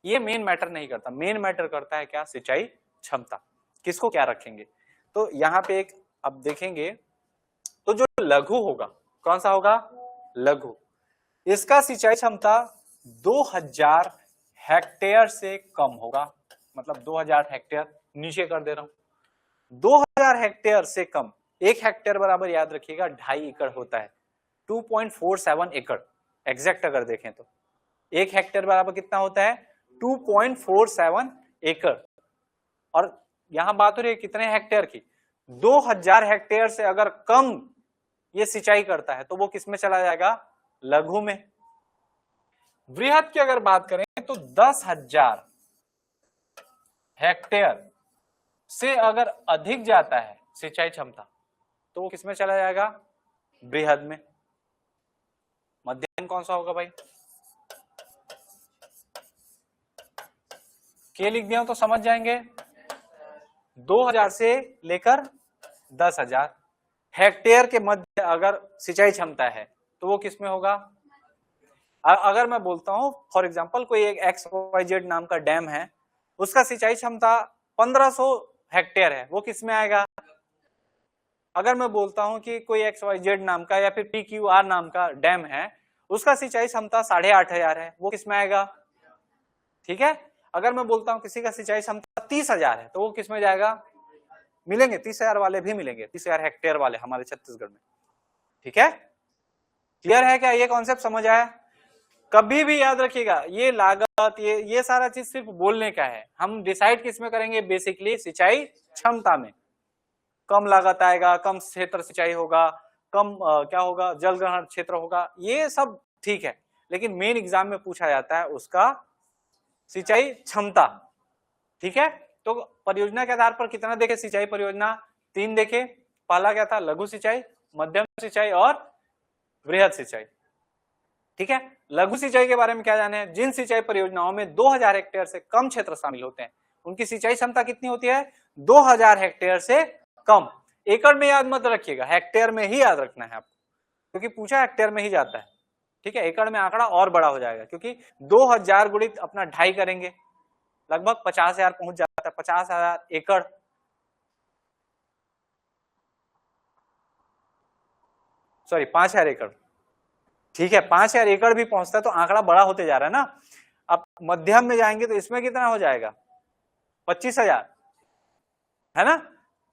ये मेन मैटर नहीं करता, मेन मैटर करता है क्या? सिंचाई क्षमता। किसको क्या रखेंगे? तो यहाँ पे एक अब देखेंगे तो जो लघु होगा, कौन सा होगा? लघु, इसका सिंचाई क्षमता 2000 हेक्टेयर से कम होगा, मतलब 2000 हेक्टेयर, नीचे कर दे रहा हूं, 2000 हेक्टेयर से कम। 1 हेक्टेयर बराबर याद रखिएगा 2.5 एकड़ होता है, 2.47 एकड़ एग्जैक्ट अगर देखें तो 1 हेक्टेयर बराबर कितना होता है? 2.47 एकड़। और यहां बात हो रही है कितने हेक्टेयर की? 2000 हेक्टेयर से अगर कम ये सिंचाई करता है तो वो किस में चला जाएगा? लघु में। बृहद की अगर बात करें तो 10,000 हेक्टेयर से अगर अधिक जाता है सिंचाई क्षमता तो वो किसमें चला जाएगा? बृहद में। मध्यम कौन सा होगा भाई? के लिख दिया तो समझ जाएंगे। 2000 से लेकर 10,000 हेक्टेयर के मध्य अगर सिंचाई क्षमता है तो वो किसमें होगा? अगर मैं बोलता हूं फॉर एग्जांपल कोई एक XYZ नाम का डैम है, उसका सिंचाई क्षमता 1500 हेक्टेयर है, वो किसमें आएगा? अगर मैं बोलता हूं कि कोई XYZ नाम का या फिर PQR नाम का डैम है, उसका सिंचाई क्षमता 8,500 है, वो किसमें आएगा? ठीक है, अगर मैं बोलता हूं किसी का सिंचाई क्षमता 30,000 है तो वो किसमें जाएगा? मिलेंगे 30,000 वाले भी मिलेंगे, 30,000 हेक्टेयर वाले हमारे छत्तीसगढ़ में। ठीक है, क्लियर है क्या? ये कॉन्सेप्ट समझ आया? कभी भी याद रखिएगा ये लागत, ये सारा चीज सिर्फ बोलने का है, हम डिसाइड किस में करेंगे? बेसिकली सिंचाई क्षमता में। कम लागत आएगा, कम क्षेत्र सिंचाई होगा, कम क्या होगा? जल ग्रहण क्षेत्र होगा, ये सब ठीक है, लेकिन मेन एग्जाम में पूछा जाता है उसका सिंचाई क्षमता। ठीक है, तो परियोजना के आधार पर कितना देखे सिंचाई परियोजना? 3 देखे। पहला क्या था? लघु सिंचाई, मध्यम सिंचाई और बृहद सिंचाई। ठीक है, लघु सिंचाई के बारे में क्या जाने? जिन सिंचाई परियोजनाओं में 2000 हेक्टेयर से कम क्षेत्र शामिल होते हैं उनकी सिंचाई क्षमता कितनी होती है? 2000 हेक्टेयर से कम। एकड़ में याद मत रखिएगा, हेक्टेयर में ही याद रखना है आपको, क्योंकि पूछा हेक्टेयर में ही जाता है। ठीक है, एकड़ में आंकड़ा और बड़ा हो जाएगा, क्योंकि 2000 गुणित अपना 2.5 करेंगे, लगभग 50,000 पहुंच जाता है, 50,000 एकड़। सॉरी 5,000 एकड़। ठीक है, 5,000 एकड़ भी पहुंचता है तो आंकड़ा बड़ा होते जा रहा है ना। अब मध्यम में जाएंगे तो इसमें कितना हो जाएगा? 25,000, है ना?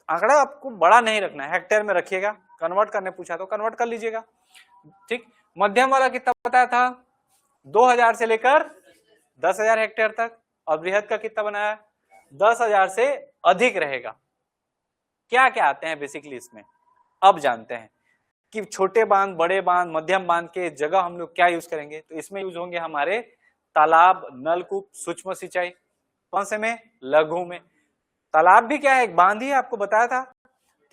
आंकड़ा आपको बड़ा नहीं रखना है, हेक्टेयर में रखिएगा। कन्वर्ट करने पूछा तो कन्वर्ट कर लीजिएगा। ठीक, मध्यम वाला कितना बताया था? 2000 से लेकर 10,000 हेक्टेयर तक। और बृहद का कितना बनाया? 10,000 से अधिक रहेगा। क्या क्या आते हैं बेसिकली इसमें, अब जानते हैं कि छोटे बांध, बड़े बांध, मध्यम बांध के जगह हम लोग क्या यूज करेंगे। तो इसमें यूज होंगे हमारे तालाब, नलकूप, सूक्ष्म सिंचाई। कौन से में? लघु में। तालाब भी क्या है? एक बांध ही, आपको बताया था।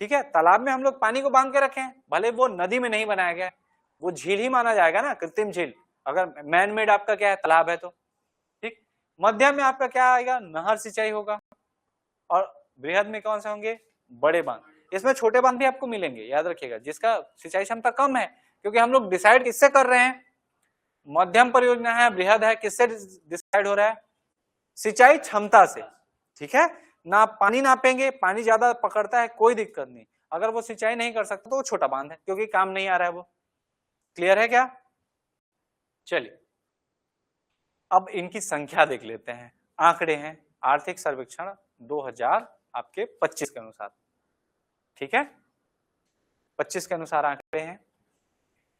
ठीक है, तालाब में हम लोग पानी को बांध के रखें, भले वो नदी में नहीं बनाया गया, वो झील ही माना जाएगा ना, कृत्रिम झील, अगर मैन मेड आपका क्या है? तालाब है तो। ठीक, मध्यम में आपका क्या आएगा? नहर सिंचाई होगा। और बृहद में कौन से होंगे? बड़े बांध। इसमें छोटे बांध भी आपको मिलेंगे, याद रखिएगा, जिसका सिंचाई क्षमता कम है, क्योंकि हम लोग डिसाइड किससे कर रहे हैं? मध्यम परियोजना है, बृहद है, किससे डिसाइड हो रहा है? सिंचाई क्षमता से। ठीक है ना, पानी नापेंगे, पानी ज्यादा पकड़ता है कोई दिक्कत नहीं, अगर वो सिंचाई नहीं कर सकता तो वो छोटा बांध है, क्योंकि काम नहीं आ रहा है वो। क्लियर है क्या? चलिए अब इनकी संख्या देख लेते हैं। आंकड़े हैं आर्थिक सर्वेक्षण 2022। आपके 25 के अनुसार। ठीक है, 25 के अनुसार आंकड़े हैं।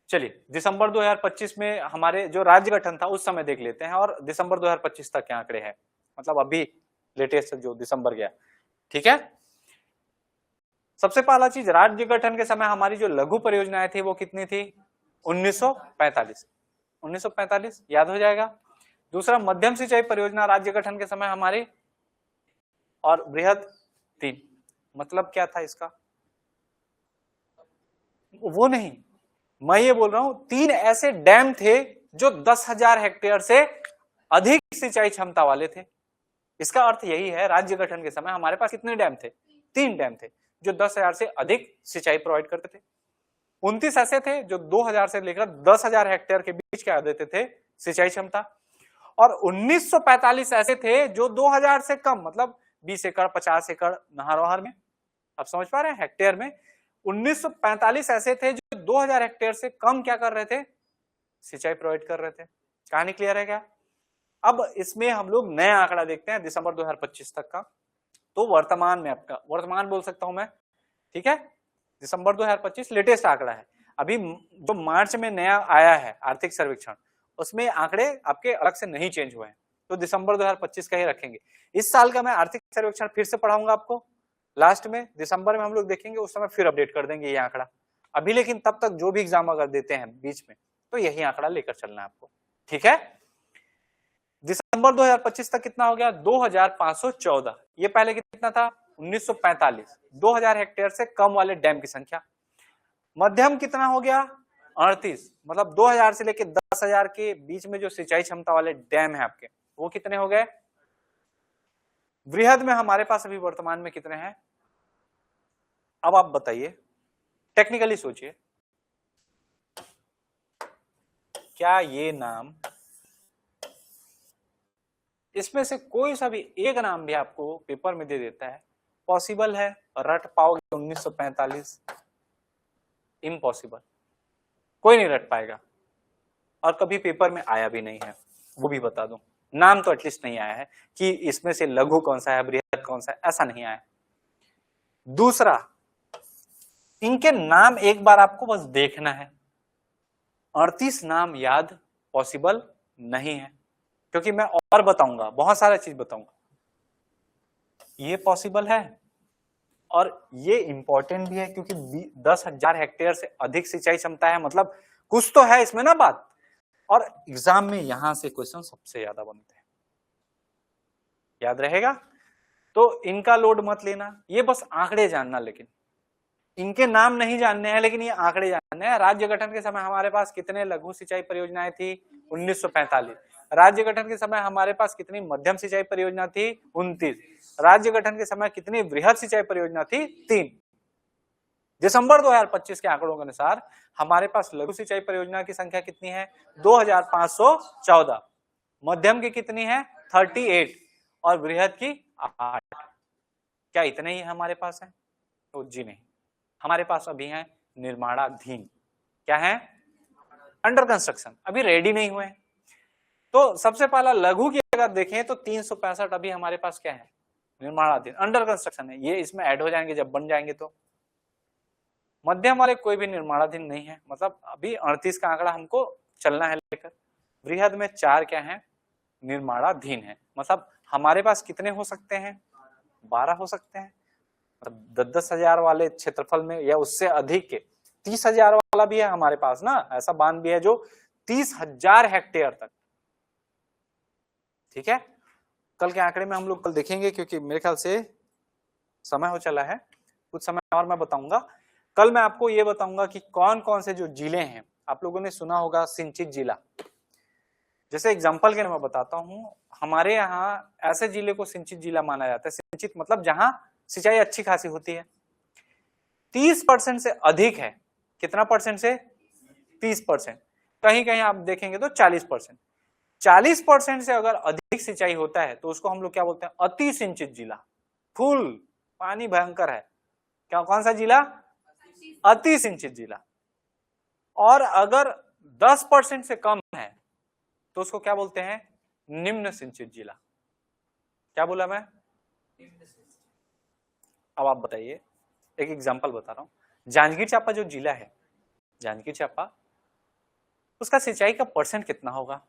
चलिए दिसंबर 2025 में हमारे जो राज्य गठन था उस समय देख लेते हैं और दिसंबर 2025 तक के आंकड़े हैं, मतलब अभी लेटेस्ट जो दिसंबर गया। ठीक है, सबसे पहला चीज, राज्य गठन के समय हमारी जो लघु परियोजनाएं थी वो कितनी थी? 1945। 1945 याद हो जाएगा। दूसरा, मध्यम सिंचाई परियोजना राज्य गठन के समय हमारी, और बृहद 3। मतलब क्या था इसका? वो नहीं, मैं ये बोल रहा हूं 3 ऐसे डैम थे जो 10,000 हेक्टेयर से अधिक सिंचाई क्षमता वाले थे। इसका अर्थ यही है, राज्य गठन के समय हमारे पास कितने डैम थे? 3 डैम थे जो 10,000 से अधिक सिंचाई प्रोवाइड करते थे। 29 ऐसे थे जो 2,000 से लेकर 10,000 हेक्टेयर के बीच क्या देते थे सिंचाई क्षमता, और 1945 ऐसे थे जो 2,000 से कम, मतलब 20 एकड़ 50 एकड़ नहर में, आप समझ पा रहे हैं, हेक्टेयर में। 1945 ऐसे थे जो 2,000 हेक्टेयर से कम क्या कर रहे थे? सिंचाई प्रोवाइड कर रहे थे। कहानी क्लियर है क्या? अब इसमें हम लोग नया आंकड़ा देखते हैं दिसंबर 2025 तक का। तो वर्तमान में आपका, वर्तमान बोल सकता हूं मैं, ठीक है, दिसंबर 2025 लेटेस्ट आंकड़ा है। अभी जो मार्च में नया आया है आर्थिक सर्वेक्षण, उसमें आंकड़े आपके अलग से नहीं चेंज हुए हैं, तो दिसंबर 2025 का ही रखेंगे। इस साल का मैं आर्थिक सर्वेक्षण फिर से पढ़ाऊंगा आपको लास्ट में, दिसंबर में हम लोग देखेंगे, उस समय फिर अपडेट कर देंगे ये आंकड़ा अभी। लेकिन तब तक जो भी एग्जाम अगर देते हैं बीच में, तो यही आंकड़ा लेकर चलना है आपको। ठीक है, दिसंबर 2025 तक कितना हो गया? 2,514। ये पहले कितना था? 1945। 2,000 हेक्टेयर से कम वाले डैम की संख्या। मध्यम कितना हो गया? 38। मतलब 2,000 से लेकर 10,000 के बीच में जो सिंचाई क्षमता वाले डैम है आपके, वो कितने हो गए? वृहद में हमारे पास अभी वर्तमान में कितने हैं? अब आप बताइए, टेक्निकली सोचिए, क्या ये नाम, इसमें से कोई सा भी एक नाम भी आपको पेपर में दे देता है, पॉसिबल है रट पाओगे 1945? इम्पॉसिबल, कोई नहीं रट पाएगा, और कभी पेपर में आया भी नहीं है, वो भी बता दूं। नाम तो एटलीस्ट नहीं आया है कि इसमें से लघु कौन सा है, बृहद कौन सा है, ऐसा नहीं आया। दूसरा, इनके नाम एक बार आपको बस देखना है। 38 नाम याद पॉसिबल नहीं है, क्योंकि मैं और बताऊंगा, बहुत सारा चीज बताऊंगा। ये पॉसिबल है और ये इंपॉर्टेंट भी है, क्योंकि 10,000 हेक्टेयर से अधिक सिंचाई क्षमता है, मतलब कुछ तो है इसमें ना बात। और एग्जाम में यहां से क्वेश्चन सबसे ज्यादा बनते हैं, याद रहेगा। तो इनका लोड मत लेना, ये बस आंकड़े जानना, लेकिन इनके नाम नहीं जानने हैं, लेकिन ये आंकड़े जानने हैं। राज्य गठन के समय हमारे पास कितने लघु सिंचाई परियोजनाएं थी? 1945। राज्य गठन के समय हमारे पास कितनी मध्यम सिंचाई परियोजना थी? 29। राज्य गठन के समय कितनी वृहद सिंचाई परियोजना थी? 3। दिसंबर 2025 के आंकड़ों के अनुसार हमारे पास लघु सिंचाई परियोजना की संख्या कितनी है? 2,514। मध्यम की कितनी है? 38, और वृहद की 8। क्या इतने ही हमारे पास है? तो जी नहीं, हमारे पास अभी है निर्माणाधीन। क्या है? अंडर कंस्ट्रक्शन, अभी रेडी नहीं हुए। तो सबसे पहला लघु की अगर देखें तो 365 अभी हमारे पास क्या है? निर्माणाधीन, अंडर कंस्ट्रक्शन है। ये इसमें ऐड हो जाएंगे जब बन जाएंगे। तो मध्यम वाले कोई भी निर्माणाधीन नहीं है, मतलब अभी 38 का आंकड़ा हमको चलना है लेकर। वृहद में 4 क्या है? निर्माणाधीन है। मतलब हमारे पास कितने हो सकते हैं? 12 हो सकते हैं। 10,000 वाले क्षेत्रफल में या उससे अधिक के 30,000 वाला भी है हमारे पास ना, ऐसा बांध भी है जो 30,000 हेक्टेयर तक। ठीक है, कल के आंकड़े में हम लोग कल देखेंगे, क्योंकि मेरे ख्याल से समय हो चला है, कुछ समय और मैं बताऊंगा। कल मैं आपको ये बताऊंगा कि कौन कौन से जो जिले हैं, आप लोगों ने सुना होगा सिंचित जिला। जैसे एग्जांपल के मैं बताता हूं, हमारे यहाँ ऐसे जिले को सिंचित जिला माना जाता है। सिंचित मतलब जहां सिंचाई अच्छी खासी होती है। 30% से अधिक है। कितना परसेंट से? 30%। कहीं कहीं आप देखेंगे तो 40%। 40% से अगर अधिक सिंचाई होता है तो उसको हम लोग क्या बोलते हैं? अति सिंचित जिला। फुल पानी भयंकर है, क्या कौन सा जिला? अति सिंचित जिला। और अगर 10% से कम है तो उसको क्या बोलते हैं? निम्न सिंचित जिला। क्या बोला मैं? अब आप बताइए, एक एग्जांपल बता रहा हूं, जांजगीर चांपा जो जिला है, जांजगीर चांपा, उसका सिंचाई का परसेंट कितना होगा?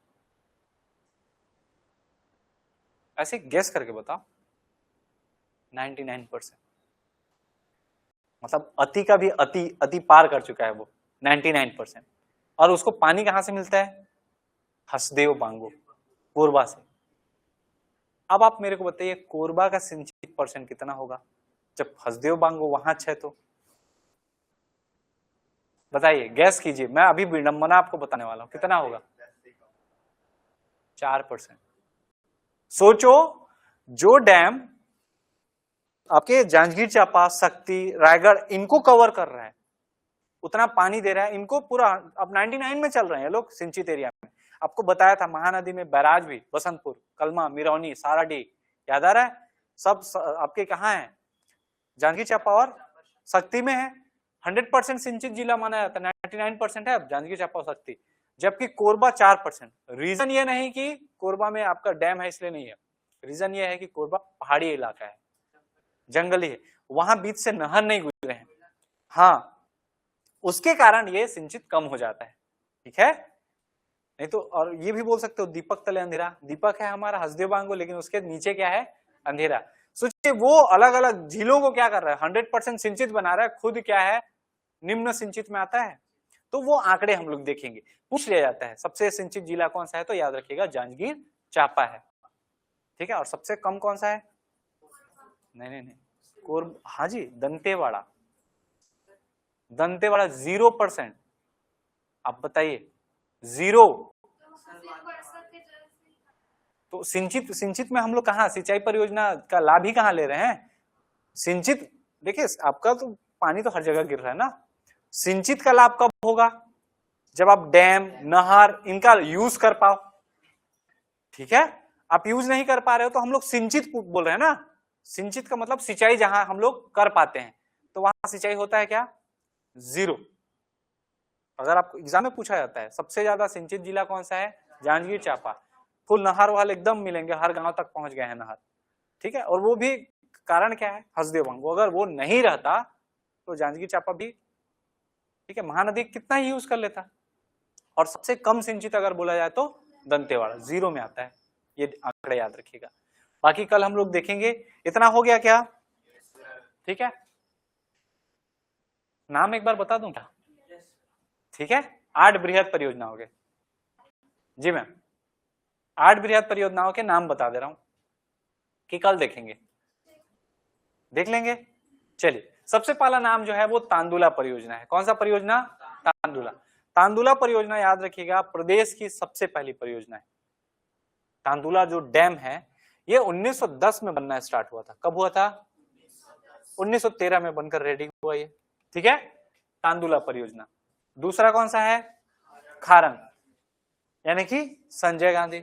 ऐसे गेस करके बताओ। 99%। मतलब अति का भी अति अति पार कर चुका है वो, 99%। और उसको पानी कहां से मिलता है? हसदेव बांगो, कोरबा से। अब आप मेरे को बताइए कोरबा का सिंचित परसेंट कितना होगा जब हसदेव बांगो वहां है? तो बताइए, गैस कीजिए, मैं अभी विडंबना आपको बताने वाला हूं, कितना होगा? 4%। सोचो, जो डैम आपके जांजगीर चांपा, शक्ति, रायगढ़ इनको कवर कर रहा है, उतना पानी दे रहा है, इनको पूरा अब 99 में चल रहे हैं लोग सिंचित एरिया में। आपको बताया था महानदी में बैराज भी, बसंतपुर, कलमा, मिरौनी, साराडी, याद आ रहा है? सब आपके कहाँ है? जांजगीर चांपा और शक्ति में है। 100% सिंचित जिला माना जाता है, 99% है अब जांजगीर चांपा और शक्ति, जबकि कोरबा 4%। रीजन ये नहीं कि कोरबा में आपका डैम है इसलिए नहीं है, रीजन ये है कि कोरबा पहाड़ी इलाका है, जंगली है, वहां बीच से नहर नहीं गुजरे हैं, हाँ, उसके कारण ये सिंचित कम हो जाता है। ठीक है, नहीं तो और ये भी बोल सकते हो दीपक तले अंधेरा, दीपक है हमारा हसदेव बांगो, लेकिन उसके नीचे क्या है? अंधेरा। सोचिए वो अलग अलग झीलों को क्या कर रहा है? 100% सिंचित बना रहा है, खुद क्या है? निम्न सिंचित में आता है। तो वो आंकड़े हम लोग देखेंगे, पूछ लिया जाता है सबसे सिंचित जिला कौन सा है, तो याद रखिएगा जांजगीर चांपा है। ठीक है, और सबसे कम कौन सा है? नहीं, हाँ जी, दंतेवाड़ा। दंतेवाड़ा 0%। आप बताइए, 0। तो सिंचित में हम लोग कहाँ सिंचाई परियोजना का लाभ ही कहाँ ले रहे हैं? सिंचित, देखिए आपका तो पानी तो हर जगह गिर रहा है ना, सिंचित का लाभ कब होगा? जब आप डैम, नहर इनका यूज कर पाओ। ठीक है, आप यूज नहीं कर पा रहे हो तो हम लोग सिंचित बोल रहे हैं ना। सिंचित का मतलब सिंचाई जहां हम लोग कर पाते हैं, तो वहां सिंचाई होता है क्या? 0। अगर आपको एग्जाम में पूछा जाता है सबसे ज्यादा सिंचित जिला कौन सा है? जांजगीर चांपा। फुल नहर वाले एकदम मिलेंगे, हर गांव तक पहुंच गए हैं नहर। ठीक है, और वो भी कारण क्या है? हसदेव बांगो। अगर वो नहीं रहता तो जांजगीर चांपा भी, ठीक है, महानदी कितना ही यूज कर लेता। और सबसे कम सिंचित अगर बोला जाए तो दंतेवाड़ा 0 में आता है, ये आंकड़े याद रखिएगा। बाकी कल हम लोग देखेंगे। इतना हो गया क्या? ठीक है, नाम एक बार बता दूं क्या? ठीक है, 8 बृहद परियोजना हो गए जी मैम, 8 बृहद परियोजनाओं के नाम बता दे रहा हूं कि कल देखेंगे, देख लेंगे। चलिए, सबसे पहला नाम जो है वो तांदुला परियोजना है। कौन सा परियोजना? तांदुला। तांदुला परियोजना याद रखिएगा प्रदेश की सबसे पहली परियोजना है। तांदुला जो डैम है ये 1910 में बनना स्टार्ट हुआ था। कब हुआ था? 1913 में बनकर रेडी हुआ ये। ठीक है, तांदुला परियोजना। दूसरा कौन सा है? खारंग, यानी कि संजय गांधी।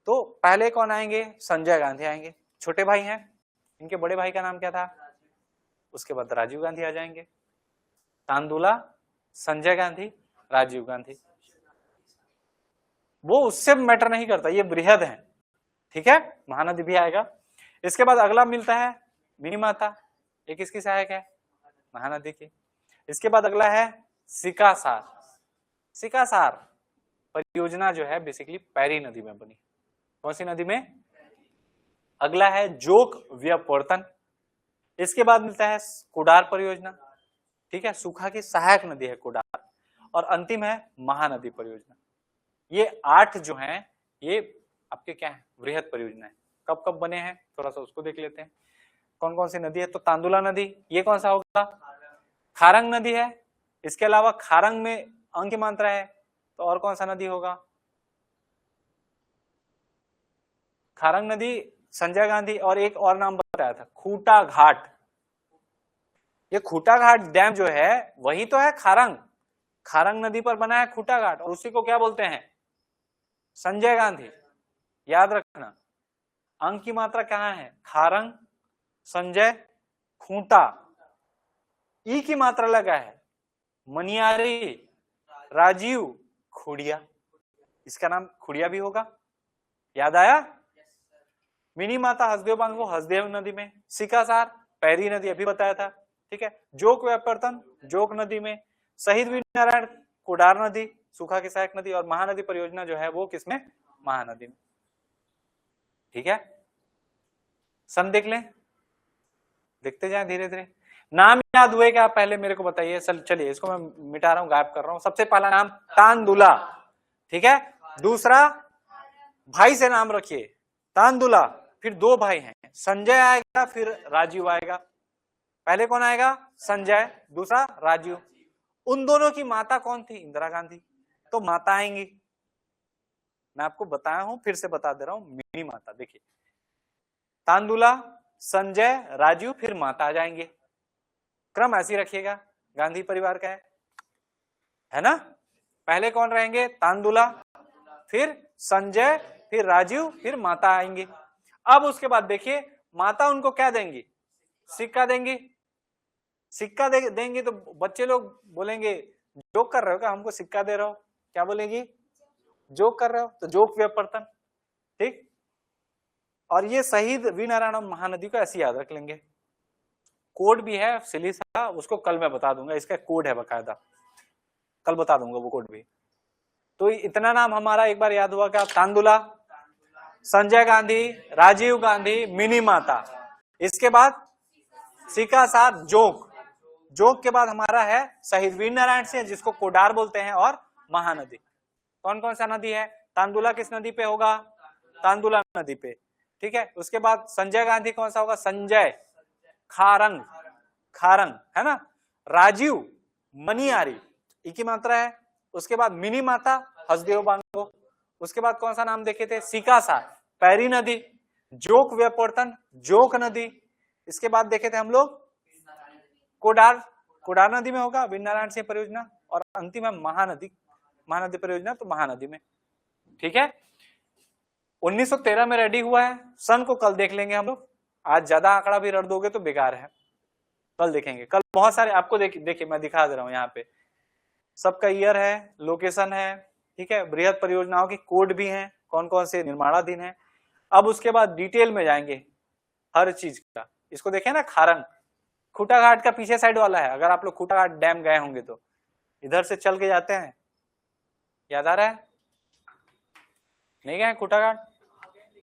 तो पहले कौन आएंगे? संजय गांधी आएंगे, छोटे भाई हैं। इनके बड़े भाई का नाम क्या था? उसके बाद राजीव गांधी आ जाएंगे। तांदुला, संजय गांधी, राजीव गांधी। वो उससे मैटर नहीं करता, ये बृहद है। ठीक है, महानदी भी आएगा। इसके बाद अगला मिलता है मिनीमाता, ये किसकी सहायक है? महानदी की। इसके बाद अगला है सिकासार। सिकासार परियोजना जो है बेसिकली पैरी नदी में बनी। कौन सी नदी में? अगला है जोक व्यपवर्तन। इसके बाद मिलता है कुडार परियोजना। ठीक है, सूखा की सहायक नदी है कुडार। और अंतिम है महानदी परियोजना। ये 8 जो हैं ये आपके क्या है? वृहद परियोजना है। कब कब बने हैं थोड़ा सा उसको देख लेते हैं। कौन कौन सी नदी है? तो तांदुला नदी, ये कौन सा होगा? खारंग नदी है। इसके अलावा खारंग में अंक की मात्रा है, तो और कौन सा नदी होगा? खारंग नदी, संजय गांधी, और एक और नाम बताया था खूटा घाट। ये खूटा घाट डैम जो है वही तो है खारंग। खारंग नदी पर बना है खूटा घाट, और उसी को क्या बोलते हैं? संजय गांधी। याद रखना, अंक की मात्रा कहाँ है? खारंग, संजय, खूंटा। ई की मात्रा लगा है मनियारी, राजीव, खुड़िया। इसका नाम खुड़िया भी होगा। याद आया? मिनी माता हसदेव बांगो हसदेव नदी में, सिकासार पैरी नदी अभी बताया था, ठीक है। जोक व्यापर्तन जोक नदी में, शहीद वीरनारायण कोडार नदी सूखा की सहायक नदी, और महानदी परियोजना जो है वो किसमें, महानदी में, ठीक है। सन देख लें, देखते जाए धीरे धीरे। नाम याद हुए क्या पहले मेरे को बताइए। चलिए इसको मैं मिटा रहा हूं, गायब कर रहा हूं। सबसे पहला नाम तानदुला, ठीक है। दूसरा भाई से नाम रखिए तानदुला, फिर दो भाई हैं, संजय आएगा फिर राजीव आएगा। पहले कौन आएगा, संजय, दूसरा राजीव। उन दोनों की माता कौन थी, इंदिरा गांधी, तो माता आएंगी। मैं आपको बताया हूं, फिर से बता दे रहा हूं, मिनी माता। देखिए तानदुला, संजय, राजीव, फिर माता आ जाएंगे। क्रम ऐसे रखिएगा, गांधी परिवार का है ना। पहले कौन रहेंगे, तानदुला, फिर संजय, फिर राजीव, फिर माता आएंगे। अब उसके बाद देखिए माता उनको क्या देंगी, सिक्का देंगी। सिक्का देंगे तो बच्चे लोग बोलेंगे जोक कर रहे हो क्या, हमको सिक्का दे रहे हो, क्या बोलेंगी, जोक कर रहे हो, तो जोक व्यापर्तन, ठीक। और ये शहीद वीरनारायण महानदी को ऐसे याद रख लेंगे। कोड भी है सिलिसा, उसको कल मैं बता दूंगा, इसका कोड है बकायदा, कल बता दूंगा वो कोड भी। तो इतना नाम हमारा एक बार याद हुआ क्या, तानदुला, संजय गांधी, राजीव गांधी, मिनी माता। इसके बाद सिक्का साथ जोक, जोक के बाद हमारा है शहीद वीरनारायण सिंह जिसको कोडार बोलते हैं, और महानदी। कौन कौन सा नदी है, तानदुला किस नदी पे होगा, तानदुला नदी पे, ठीक है। उसके बाद संजय गांधी कौन सा होगा, संजय खारंग, खारंग है ना। राजीव मनियारी, ई की मात्रा है। उसके बाद मिनी माता हसदेव बांगो। उसके बाद कौन सा नाम देखे थे, सिकासा पैरी नदी, जोक व्यापर्तन जोक नदी। इसके बाद देखे थे हम लोग कोडार, कोडार नदी में होगा वीरनारायण सिंह परियोजना, और अंतिम है महानदी, महानदी परियोजना तो महानदी में, ठीक है। 1913 में रेडी हुआ है। सन को कल देख लेंगे हम लोग, आज ज्यादा आंकड़ा भी रट दोगे तो बेकार है, कल देखेंगे। कल बहुत सारे आपको देखिए मैं दिखा दे रहा हूं, यहाँ पे सबका ईयर है, लोकेशन है, ठीक है। बृहद परियोजनाओं की कोड भी हैं, कौन कौन से निर्माणाधीन है। अब उसके बाद डिटेल में जाएंगे हर चीज का। इसको देखें ना, खारंग खूटा घाट का पीछे साइड वाला है। अगर आप लोग खूटा घाट डैम गए होंगे तो इधर से चल के जाते हैं, याद आ रहा है, नहीं गए खूटा घाट,